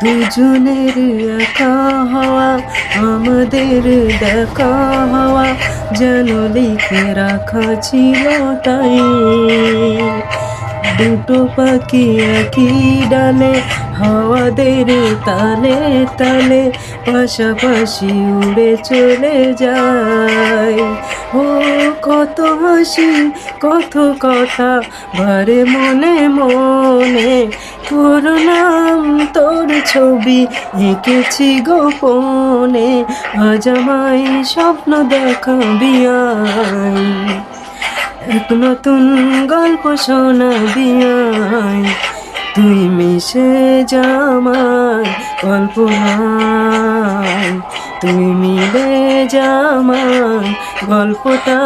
দুজনের একা হওয়া, আমাদের দেখা হওয়া যেন লিখে রাখা ছিল তাই। দুটো পাখি একই ডালে, হাওয়াদের তালে তালে পাশাপাশি উড়ে চলে যায়। ও কত হাসি, কত কথা বারে মনে মনে, তোর নাম তোর ছবি এঁকেছি গোপনে, আজ আমায় স্বপ্ন দেখাবি আয়, এক নতুন গল্প শোনাবি আয়, তুই মিশে যা আমার কল্পনায়, তুই মিলে যা আমার গল্পটা।